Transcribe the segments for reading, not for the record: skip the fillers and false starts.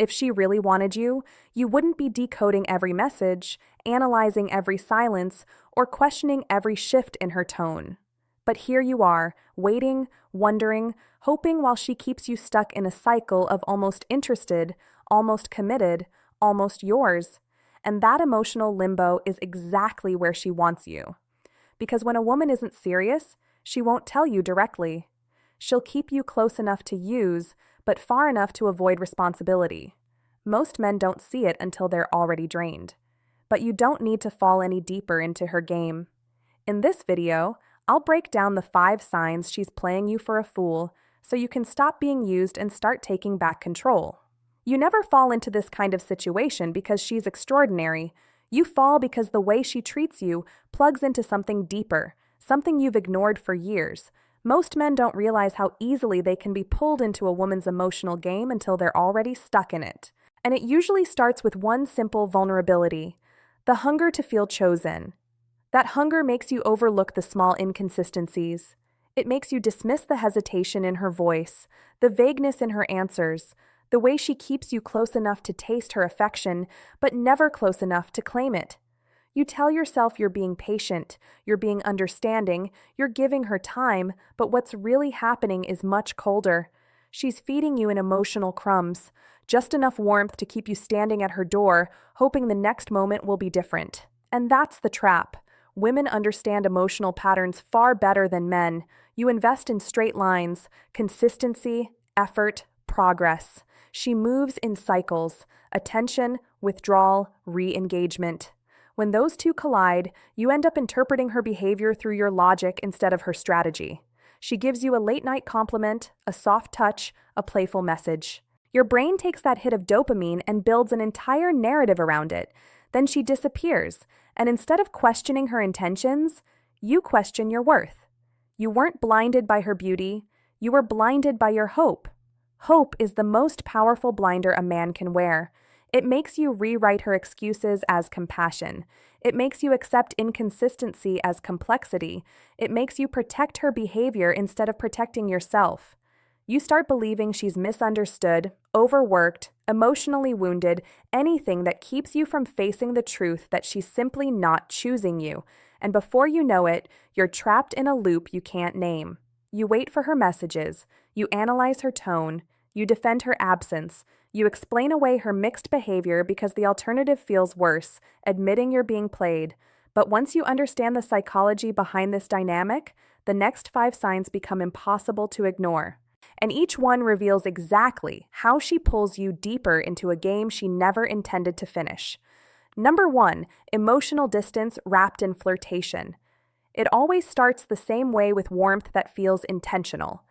If she really wanted you, you wouldn't be decoding every message, analyzing every silence, or questioning every shift in her tone. But here you are, waiting, wondering, hoping while she keeps you stuck in a cycle of almost interested, almost committed, almost yours. And that emotional limbo is exactly where she wants you. Because when a woman isn't serious, she won't tell you directly. She'll keep you close enough to use, but far enough to avoid responsibility. Most men don't see it until they're already drained. But you don't need to fall any deeper into her game. In this video, I'll break down the 5 signs she's playing you for a fool so you can stop being used and start taking back control. You never fall into this kind of situation because she's extraordinary. You fall because the way she treats you plugs into something deeper, something you've ignored for years. Most men don't realize how easily they can be pulled into a woman's emotional game until they're already stuck in it. And it usually starts with one simple vulnerability: the hunger to feel chosen. That hunger makes you overlook the small inconsistencies. It makes you dismiss the hesitation in her voice, the vagueness in her answers, the way she keeps you close enough to taste her affection, but never close enough to claim it. You tell yourself you're being patient, you're being understanding, you're giving her time, but what's really happening is much colder. She's feeding you in emotional crumbs, just enough warmth to keep you standing at her door, hoping the next moment will be different. And that's the trap. Women understand emotional patterns far better than men. You invest in straight lines, consistency, effort, progress. She moves in cycles: attention, withdrawal, re-engagement. When those two collide, you end up interpreting her behavior through your logic instead of her strategy. She gives you a late-night compliment, a soft touch, a playful message. Your brain takes that hit of dopamine and builds an entire narrative around it. Then she disappears, and instead of questioning her intentions, you question your worth. You weren't blinded by her beauty, you were blinded by your hope. Hope is the most powerful blinder a man can wear. It makes you rewrite her excuses as compassion. It makes you accept inconsistency as complexity. It makes you protect her behavior instead of protecting yourself. You start believing she's misunderstood, overworked, emotionally wounded, anything that keeps you from facing the truth that she's simply not choosing you. And before you know it, you're trapped in a loop you can't name. You wait for her messages, you analyze her tone, you defend her absence, you explain away her mixed behavior because the alternative feels worse, admitting you're being played. But once you understand the psychology behind this dynamic, the next 5 signs become impossible to ignore. And each one reveals exactly how she pulls you deeper into a game she never intended to finish. Number 1, emotional distance wrapped in flirtation. It always starts the same way with warmth that feels intentional.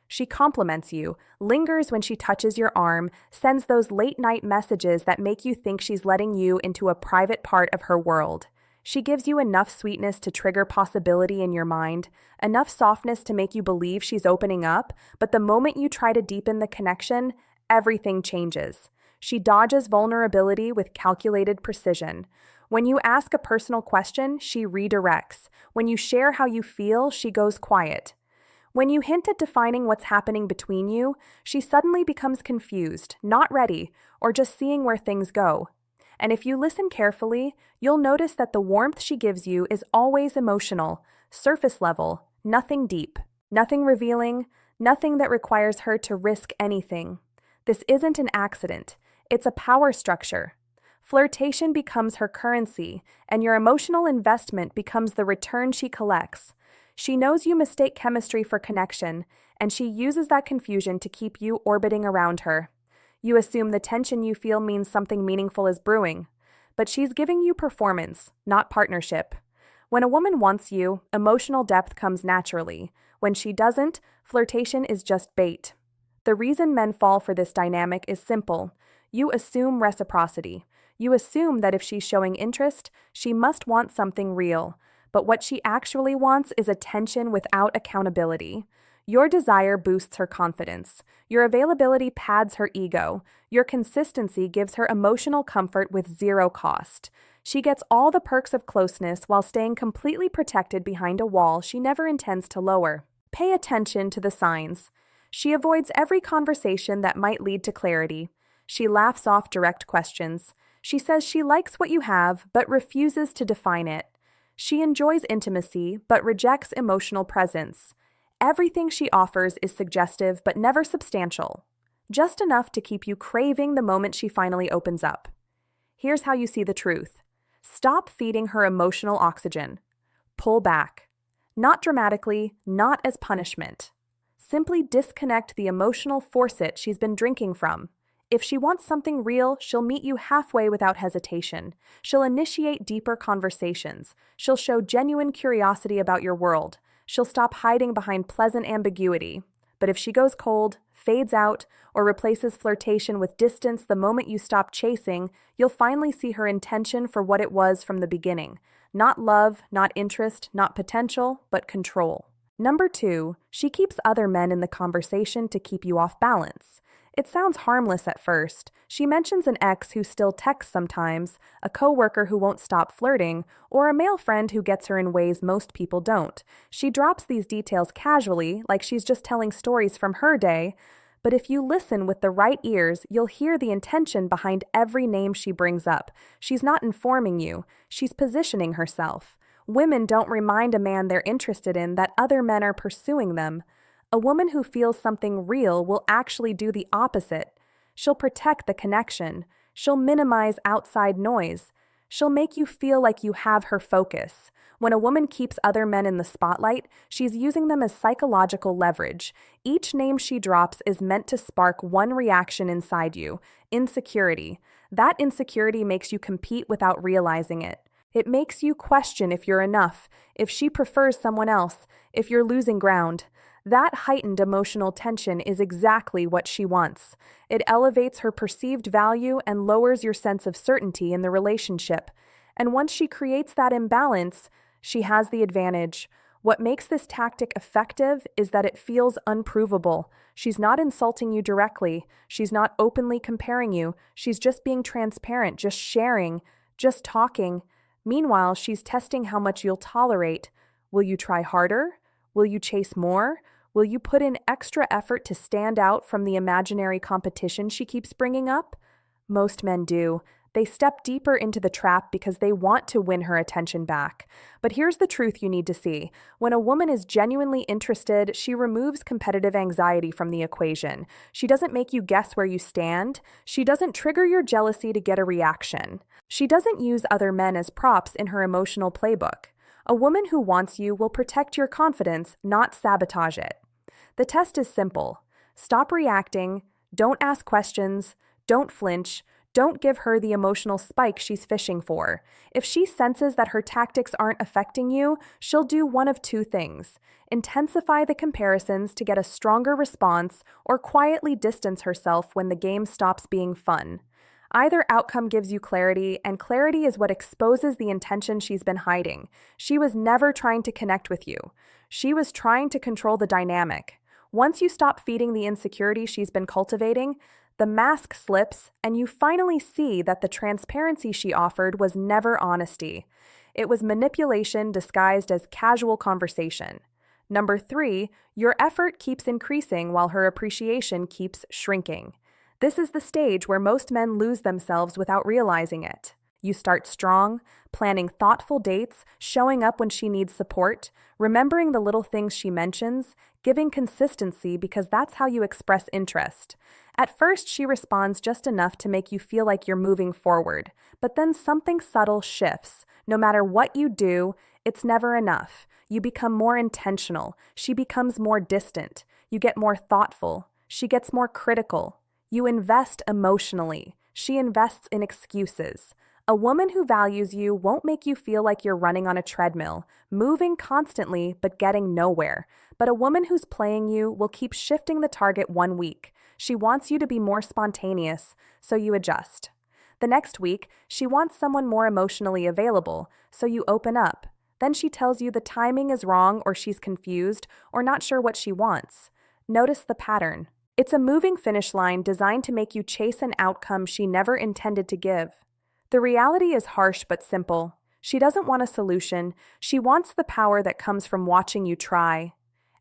She compliments you, lingers when she touches your arm, sends those late-night messages that make you think she's letting you into a private part of her world. She gives you enough sweetness to trigger possibility in your mind, enough softness to make you believe she's opening up, but the moment you try to deepen the connection, everything changes. She dodges vulnerability with calculated precision. When you ask a personal question, she redirects. When you share how you feel, she goes quiet. When you hint at defining what's happening between you, she suddenly becomes confused, not ready, or just seeing where things go. And if you listen carefully, you'll notice that the warmth she gives you is always emotional, surface level, nothing deep, nothing revealing, nothing that requires her to risk anything. This isn't an accident, it's a power structure. Flirtation becomes her currency, and your emotional investment becomes the return she collects. She knows you mistake chemistry for connection, and she uses that confusion to keep you orbiting around her. You assume the tension you feel means something meaningful is brewing, but she's giving you performance, not partnership. When a woman wants you, emotional depth comes naturally. When she doesn't, flirtation is just bait. The reason men fall for this dynamic is simple. You assume reciprocity. You assume that if she's showing interest, she must want something real. But what she actually wants is attention without accountability. Your desire boosts her confidence. Your availability pads her ego. Your consistency gives her emotional comfort with zero cost. She gets all the perks of closeness while staying completely protected behind a wall she never intends to lower. Pay attention to the signs. She avoids every conversation that might lead to clarity. She laughs off direct questions. She says she likes what you have, but refuses to define it. She enjoys intimacy, but rejects emotional presence. Everything she offers is suggestive, but never substantial. Just enough to keep you craving the moment she finally opens up. Here's how you see the truth. Stop feeding her emotional oxygen. Pull back. Not dramatically, not as punishment. Simply disconnect the emotional faucet she's been drinking from. If she wants something real, she'll meet you halfway without hesitation. She'll initiate deeper conversations. She'll show genuine curiosity about your world. She'll stop hiding behind pleasant ambiguity. But if she goes cold, fades out, or replaces flirtation with distance the moment you stop chasing, you'll finally see her intention for what it was from the beginning. Not love, not interest, not potential, but control. Number 2, she keeps other men in the conversation to keep you off balance. It sounds harmless at first. She mentions an ex who still texts sometimes, a coworker who won't stop flirting, or a male friend who gets her in ways most people don't. She drops these details casually, like she's just telling stories from her day. But if you listen with the right ears, you'll hear the intention behind every name she brings up. She's not informing you, she's positioning herself. Women don't remind a man they're interested in that other men are pursuing them. A woman who feels something real will actually do the opposite. She'll protect the connection. She'll minimize outside noise. She'll make you feel like you have her focus. When a woman keeps other men in the spotlight, she's using them as psychological leverage. Each name she drops is meant to spark one reaction inside you: insecurity. That insecurity makes you compete without realizing it. It makes you question if you're enough, if she prefers someone else, if you're losing ground. That heightened emotional tension is exactly what she wants. It elevates her perceived value and lowers your sense of certainty in the relationship. And once she creates that imbalance, she has the advantage. What makes this tactic effective is that it feels unprovable. She's not insulting you directly. She's not openly comparing you. She's just being transparent, just sharing, just talking. Meanwhile, she's testing how much you'll tolerate. Will you try harder? Will you chase more? Will you put in extra effort to stand out from the imaginary competition she keeps bringing up? Most men do. They step deeper into the trap because they want to win her attention back. But here's the truth you need to see. When a woman is genuinely interested, she removes competitive anxiety from the equation. She doesn't make you guess where you stand. She doesn't trigger your jealousy to get a reaction. She doesn't use other men as props in her emotional playbook. A woman who wants you will protect your confidence, not sabotage it. The test is simple. Stop reacting. Don't ask questions. Don't flinch. Don't give her the emotional spike she's fishing for. If she senses that her tactics aren't affecting you, she'll do one of two things: intensify the comparisons to get a stronger response, or quietly distance herself when the game stops being fun. Either outcome gives you clarity, and clarity is what exposes the intention she's been hiding. She was never trying to connect with you. She was trying to control the dynamic. Once you stop feeding the insecurity she's been cultivating, the mask slips, and you finally see that the transparency she offered was never honesty. It was manipulation disguised as casual conversation. Number 3, your effort keeps increasing while her appreciation keeps shrinking. This is the stage where most men lose themselves without realizing it. You start strong, planning thoughtful dates, showing up when she needs support, remembering the little things she mentions, giving consistency because that's how you express interest. At first, she responds just enough to make you feel like you're moving forward, but then something subtle shifts. No matter what you do, it's never enough. You become more intentional. She becomes more distant. You get more thoughtful. She gets more critical. You invest emotionally. She invests in excuses. A woman who values you won't make you feel like you're running on a treadmill, moving constantly but getting nowhere. But a woman who's playing you will keep shifting the target 1 week. She wants you to be more spontaneous, so you adjust. The next week, she wants someone more emotionally available, so you open up. Then she tells you the timing is wrong, or she's confused, or not sure what she wants. Notice the pattern. It's a moving finish line designed to make you chase an outcome she never intended to give. The reality is harsh but simple. She doesn't want a solution. She wants the power that comes from watching you try.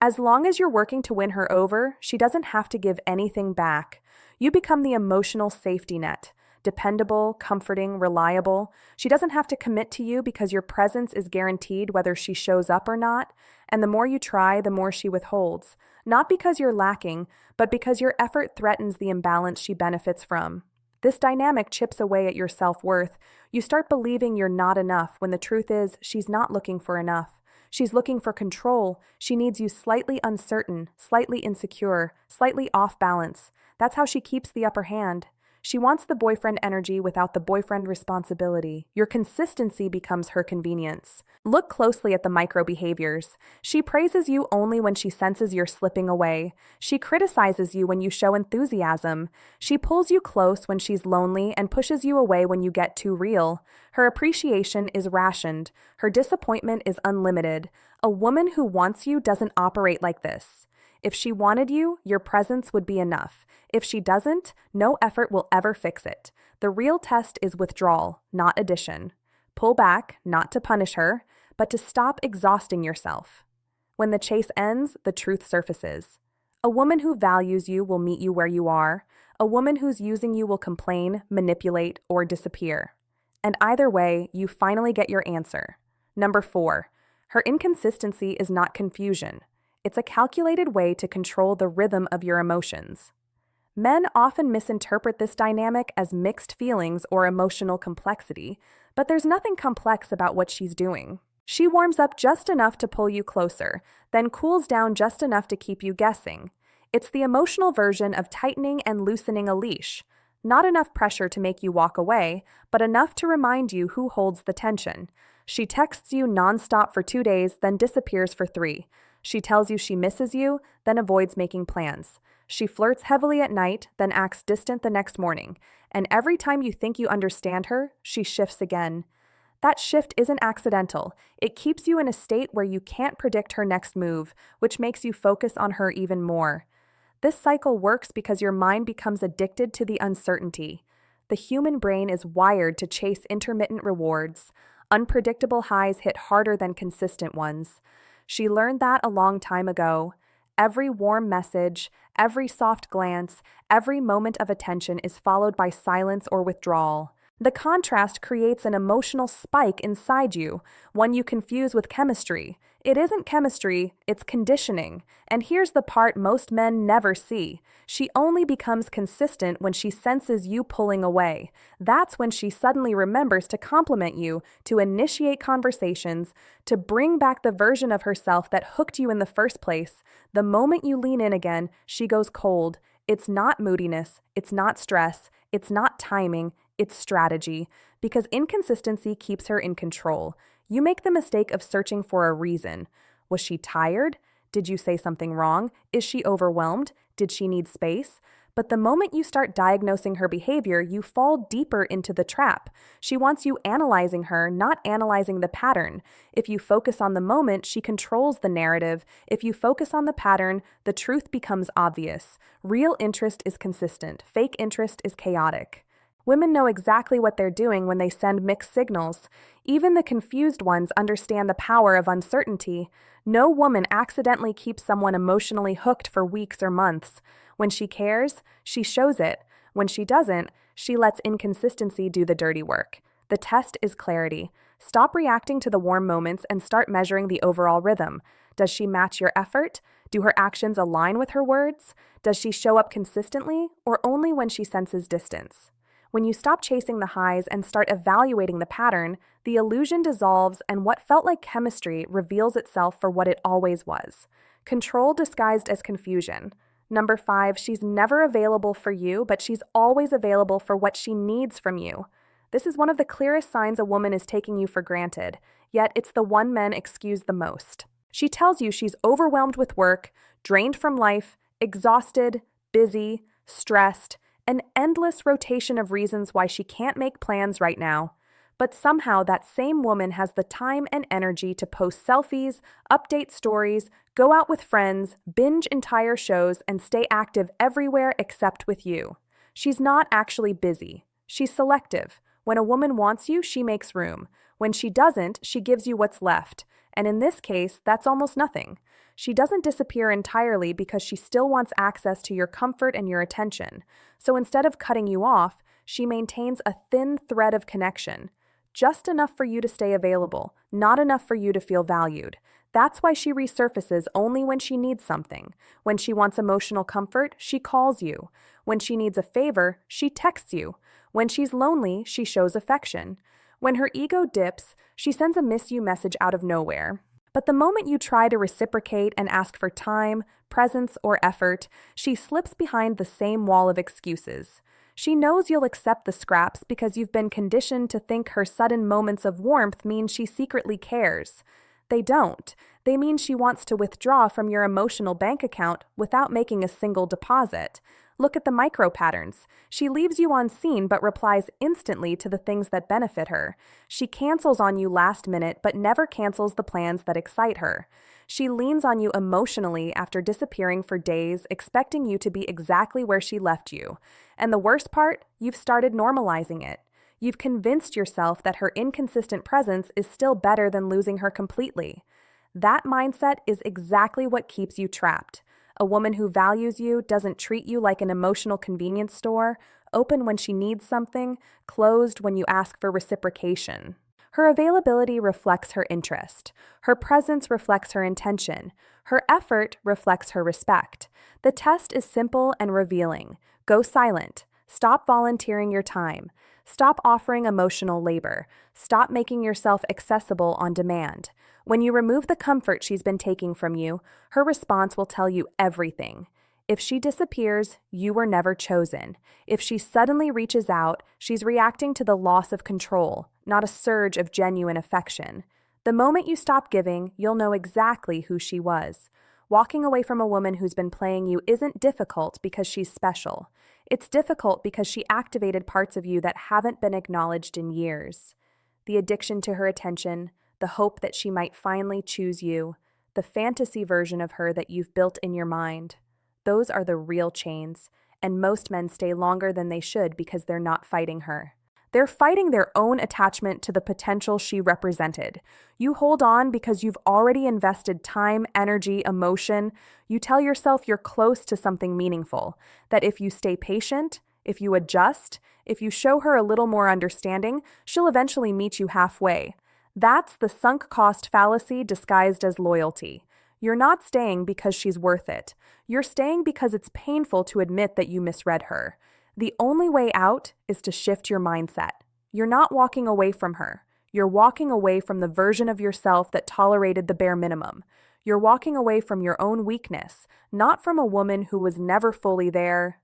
As long as you're working to win her over, she doesn't have to give anything back. You become the emotional safety net. Dependable, comforting, reliable. She doesn't have to commit to you because your presence is guaranteed whether she shows up or not, and the more you try, the more she withholds. Not because you're lacking, but because your effort threatens the imbalance she benefits from. This dynamic chips away at your self-worth. You start believing you're not enough when the truth is she's not looking for enough. She's looking for control. She needs you slightly uncertain, slightly insecure, slightly off balance. That's how she keeps the upper hand. She wants the boyfriend energy without the boyfriend responsibility. Your consistency becomes her convenience. Look closely at the micro behaviors. She praises you only when she senses you're slipping away. She criticizes you when you show enthusiasm. She pulls you close when she's lonely and pushes you away when you get too real. Her appreciation is rationed. Her disappointment is unlimited. A woman who wants you doesn't operate like this. If she wanted you, your presence would be enough. If she doesn't, no effort will ever fix it. The real test is withdrawal, not addition. Pull back, not to punish her, but to stop exhausting yourself. When the chase ends, the truth surfaces. A woman who values you will meet you where you are. A woman who's using you will complain, manipulate, or disappear. And either way, you finally get your answer. Number 4. Her inconsistency is not confusion. It's a calculated way to control the rhythm of your emotions. Men often misinterpret this dynamic as mixed feelings or emotional complexity, but there's nothing complex about what she's doing. She warms up just enough to pull you closer, then cools down just enough to keep you guessing. It's the emotional version of tightening and loosening a leash. Not enough pressure to make you walk away, but enough to remind you who holds the tension. She texts you nonstop for 2 days, then disappears for 3. She tells you she misses you, then avoids making plans. She flirts heavily at night, then acts distant the next morning. And every time you think you understand her, she shifts again. That shift isn't accidental. It keeps you in a state where you can't predict her next move, which makes you focus on her even more. This cycle works because your mind becomes addicted to the uncertainty. The human brain is wired to chase intermittent rewards. Unpredictable highs hit harder than consistent ones. She learned that a long time ago. Every warm message, every soft glance, every moment of attention is followed by silence or withdrawal. The contrast creates an emotional spike inside you, one you confuse with chemistry. It isn't chemistry, it's conditioning. And here's the part most men never see. She only becomes consistent when she senses you pulling away. That's when she suddenly remembers to compliment you, to initiate conversations, to bring back the version of herself that hooked you in the first place. The moment you lean in again, she goes cold. It's not moodiness, it's not stress, it's not timing, it's strategy, because inconsistency keeps her in control. You make the mistake of searching for a reason. Was she tired? Did you say something wrong? Is she overwhelmed? Did she need space? But the moment you start diagnosing her behavior, you fall deeper into the trap. She wants you analyzing her, not analyzing the pattern. If you focus on the moment, she controls the narrative. If you focus on the pattern, the truth becomes obvious. Real interest is consistent. Fake interest is chaotic. Women know exactly what they're doing when they send mixed signals. Even the confused ones understand the power of uncertainty. No woman accidentally keeps someone emotionally hooked for weeks or months. When she cares, she shows it. When she doesn't, she lets inconsistency do the dirty work. The test is clarity. Stop reacting to the warm moments and start measuring the overall rhythm. Does she match your effort? Do her actions align with her words? Does she show up consistently or only when she senses distance? When you stop chasing the highs and start evaluating the pattern, the illusion dissolves and what felt like chemistry reveals itself for what it always was. Control disguised as confusion. Number 5, she's never available for you, but she's always available for what she needs from you. This is one of the clearest signs a woman is taking you for granted, yet it's the one men excuse the most. She tells you she's overwhelmed with work, drained from life, exhausted, busy, stressed, an endless rotation of reasons why she can't make plans right now. But somehow that same woman has the time and energy to post selfies, update stories, go out with friends, binge entire shows, and stay active everywhere except with you. She's not actually busy. She's selective. When a woman wants you, she makes room. When she doesn't, she gives you what's left. And in this case, that's almost nothing. She doesn't disappear entirely because she still wants access to your comfort and your attention. So instead of cutting you off, she maintains a thin thread of connection. Just enough for you to stay available, not enough for you to feel valued. That's why she resurfaces only when she needs something. When she wants emotional comfort, she calls you. When she needs a favor, she texts you. When she's lonely, she shows affection. When her ego dips, she sends a miss you message out of nowhere. But the moment you try to reciprocate and ask for time, presence, or effort, she slips behind the same wall of excuses. She knows you'll accept the scraps because you've been conditioned to think her sudden moments of warmth mean she secretly cares. They don't. They mean she wants to withdraw from your emotional bank account without making a single deposit. Look at the micro patterns. She leaves you on scene but replies instantly to the things that benefit her. She cancels on you last minute but never cancels the plans that excite her. She leans on you emotionally after disappearing for days, expecting you to be exactly where she left you. And the worst part, you've started normalizing it. You've convinced yourself that her inconsistent presence is still better than losing her completely. That mindset is exactly what keeps you trapped. A woman who values you doesn't treat you like an emotional convenience store, open when she needs something, closed when you ask for reciprocation. Her availability reflects her interest. Her presence reflects her intention. Her effort reflects her respect. The test is simple and revealing. Go silent. Stop volunteering your time. Stop offering emotional labor. Stop making yourself accessible on demand. When you remove the comfort she's been taking from you, her response will tell you everything. If she disappears, you were never chosen. If she suddenly reaches out, she's reacting to the loss of control, not a surge of genuine affection. The moment you stop giving, you'll know exactly who she was. Walking away from a woman who's been playing you isn't difficult because she's special. It's difficult because she activated parts of you that haven't been acknowledged in years. The addiction to her attention, the hope that she might finally choose you, the fantasy version of her that you've built in your mind. Those are the real chains, and most men stay longer than they should because they're not fighting her. They're fighting their own attachment to the potential she represented. You hold on because you've already invested time, energy, emotion. You tell yourself you're close to something meaningful, that if you stay patient, if you adjust, if you show her a little more understanding, she'll eventually meet you halfway. That's the sunk cost fallacy disguised as loyalty. You're not staying because she's worth it. You're staying because it's painful to admit that you misread her. The only way out is to shift your mindset. You're not walking away from her. You're walking away from the version of yourself that tolerated the bare minimum. You're walking away from your own weakness, not from a woman who was never fully there.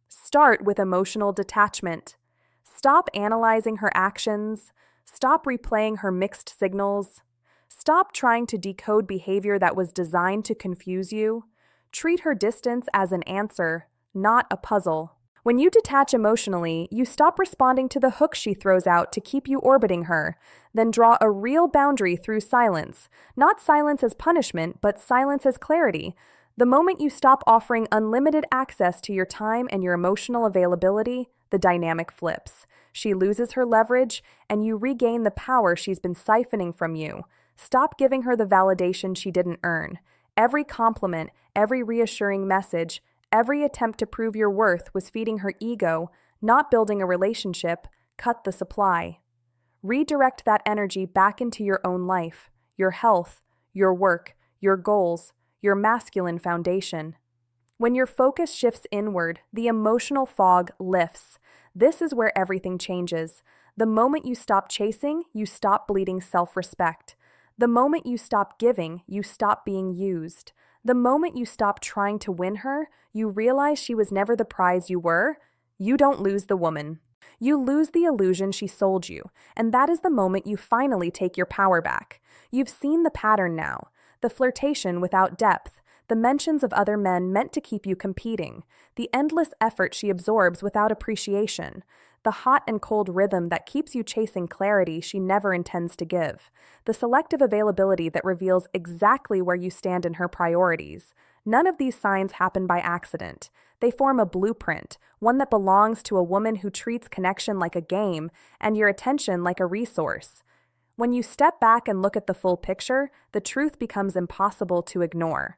Start with emotional detachment. Stop analyzing her actions. Stop replaying her mixed signals. Stop trying to decode behavior that was designed to confuse you. Treat her distance as an answer, not a puzzle. When you detach emotionally, you stop responding to the hook she throws out to keep you orbiting her, then draw a real boundary through silence. Not silence as punishment, but silence as clarity. The moment you stop offering unlimited access to your time and your emotional availability, the dynamic flips. She loses her leverage, and you regain the power she's been siphoning from you. Stop giving her the validation she didn't earn. Every compliment, every reassuring message, every attempt to prove your worth was feeding her ego, not building a relationship. Cut the supply. Redirect that energy back into your own life, your health, your work, your goals, your masculine foundation. When your focus shifts inward, the emotional fog lifts. This is where everything changes. The moment you stop chasing, you stop bleeding self-respect. The moment you stop giving, you stop being used. The moment you stop trying to win her, you realize she was never the prize you were. You don't lose the woman. You lose the illusion she sold you, and that is the moment you finally take your power back. You've seen the pattern now, the flirtation without depth, the mentions of other men meant to keep you competing, the endless effort she absorbs without appreciation, the hot and cold rhythm that keeps you chasing clarity she never intends to give, the selective availability that reveals exactly where you stand in her priorities. None of these signs happen by accident. They form a blueprint, one that belongs to a woman who treats connection like a game and your attention like a resource. When you step back and look at the full picture, the truth becomes impossible to ignore.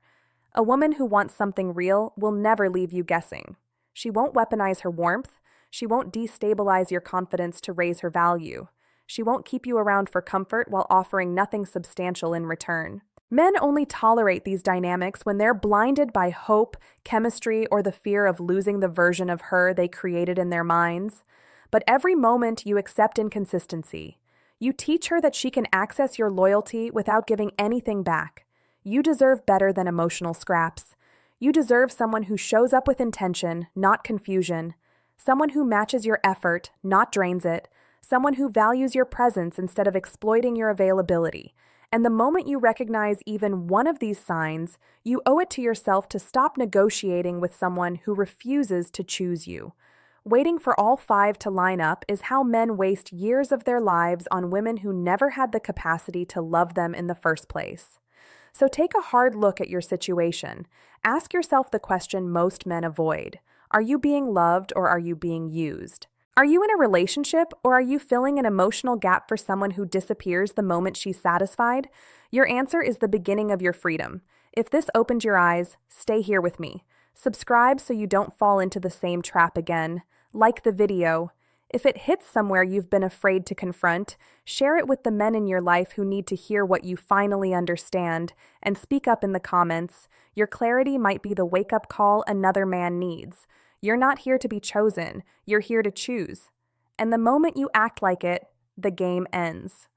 A woman who wants something real will never leave you guessing. She won't weaponize her warmth. She won't destabilize your confidence to raise her value. She won't keep you around for comfort while offering nothing substantial in return. Men only tolerate these dynamics when they're blinded by hope, chemistry, or the fear of losing the version of her they created in their minds. But every moment you accept inconsistency. You teach her that she can access your loyalty without giving anything back. You deserve better than emotional scraps. You deserve someone who shows up with intention, not confusion. Someone who matches your effort, not drains it. Someone who values your presence instead of exploiting your availability. And the moment you recognize even one of these signs, you owe it to yourself to stop negotiating with someone who refuses to choose you. Waiting for all five to line up is how men waste years of their lives on women who never had the capacity to love them in the first place. So take a hard look at your situation. Ask yourself the question most men avoid. Are you being loved or are you being used? Are you in a relationship or are you filling an emotional gap for someone who disappears the moment she's satisfied? Your answer is the beginning of your freedom. If this opened your eyes, stay here with me. Subscribe so you don't fall into the same trap again. Like the video. If it hits somewhere you've been afraid to confront, share it with the men in your life who need to hear what you finally understand, and speak up in the comments. Your clarity might be the wake-up call another man needs. You're not here to be chosen, you're here to choose. And the moment you act like it, the game ends.